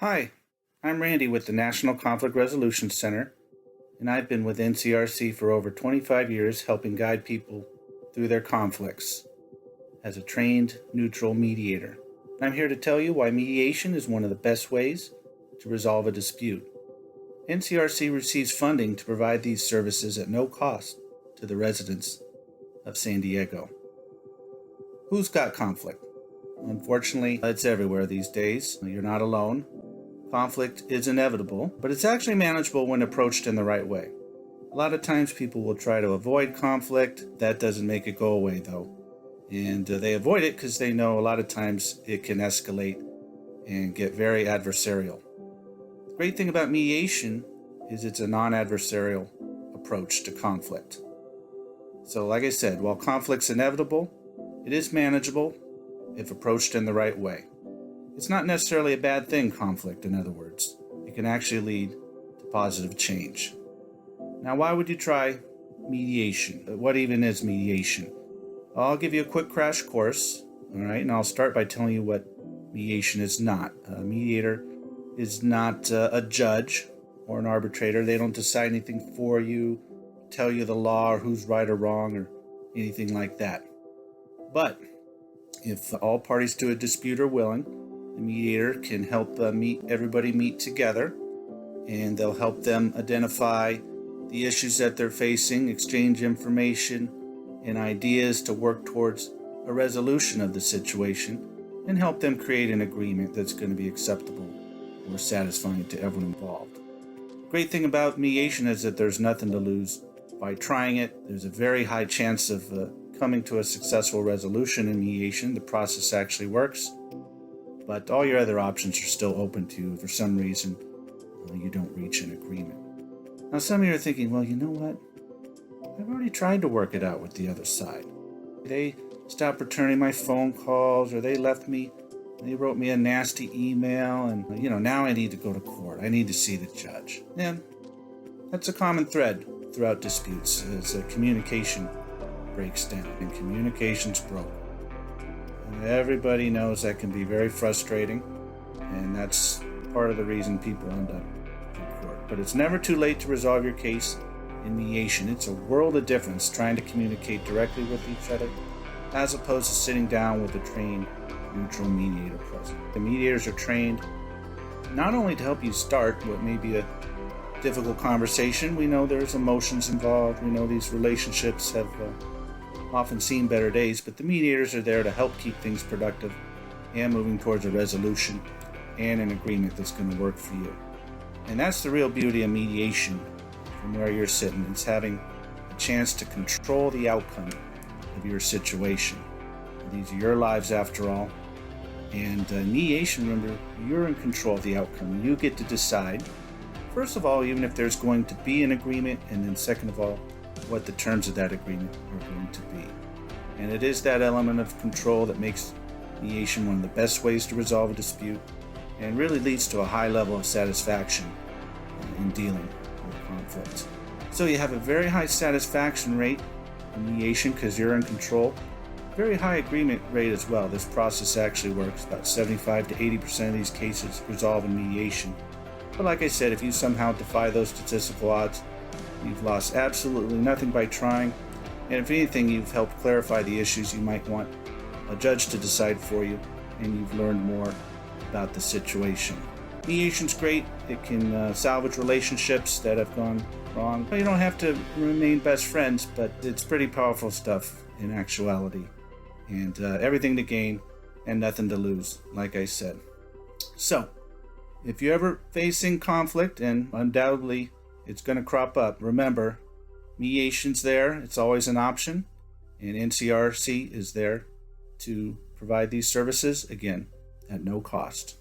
Hi, I'm Randy with the National Conflict Resolution Center, and I've been with NCRC for over 25 years helping guide people through their conflicts as a trained, neutral mediator. I'm here to tell you why mediation is one of the best ways to resolve a dispute. NCRC receives funding to provide these services at no cost to the residents of San Diego. Who's got conflict? Unfortunately, it's everywhere these days. You're not alone. Conflict is inevitable, but it's actually manageable when approached in the right way. A lot of times people will try to avoid conflict. That doesn't make it go away, though. And they avoid it because they know a lot of times it can escalate and get very adversarial. The great thing about mediation is it's a non-adversarial approach to conflict. So like I said, while conflict's inevitable, it is manageable if approached in the right way. It's not necessarily a bad thing, conflict, in other words. It can actually lead to positive change. Now, why would you try mediation? What even is mediation? I'll give you a quick crash course, all right, and I'll start by telling you what mediation is not. A mediator is not a judge or an arbitrator. They don't decide anything for you, tell you the law or who's right or wrong or anything like that. But if all parties to a dispute are willing, the mediator can help everybody meet together, and they'll help them identify the issues that they're facing, exchange information and ideas to work towards a resolution of the situation, and help them create an agreement that's going to be acceptable or satisfying to everyone involved. Great thing about mediation is that there's nothing to lose by trying it. There's a very high chance of coming to a successful resolution in mediation. The process actually works. But all your other options are still open to you if for some reason you don't reach an agreement. Now some of you are thinking, well, you know what? I've already tried to work it out with the other side. They stopped returning my phone calls, or they wrote me a nasty email, and now I need to go to court. I need to see the judge. And that's a common thread throughout disputes, as communication breaks down, and communication's broke. Everybody knows that can be very frustrating, and that's part of the reason people end up in court. But it's never too late to resolve your case in mediation. It's a world of difference trying to communicate directly with each other as opposed to sitting down with a trained neutral mediator present. The mediators are trained not only to help you start what may be a difficult conversation. We know there's emotions involved. We know these relationships have often seen better days, but the mediators are there to help keep things productive and moving towards a resolution and an agreement that's going to work for you. And that's the real beauty of mediation from where you're sitting. It's having a chance to control the outcome of your situation. These are your lives after all. And mediation, remember, you're in control of the outcome. You get to decide, first of all, even if there's going to be an agreement, and then second of all, what the terms of that agreement are going to be. And it is that element of control that makes mediation one of the best ways to resolve a dispute, and really leads to a high level of satisfaction in dealing with conflict. So you have a very high satisfaction rate in mediation because you're in control. Very high agreement rate as well. This process actually works. About 75 to 80% of these cases resolve in mediation. But like I said, if you somehow defy those statistical odds, you've lost absolutely nothing by trying, and if anything, you've helped clarify the issues you might want a judge to decide for you, and you've learned more about the situation. Mediation's great. It can salvage relationships that have gone wrong. You don't have to remain best friends, but it's pretty powerful stuff in actuality, and everything to gain and nothing to lose, like I said. So, if you're ever facing conflict, and undoubtedly it's going to crop up, remember, mediation's there. It's always an option. And NCRC is there to provide these services, again, at no cost.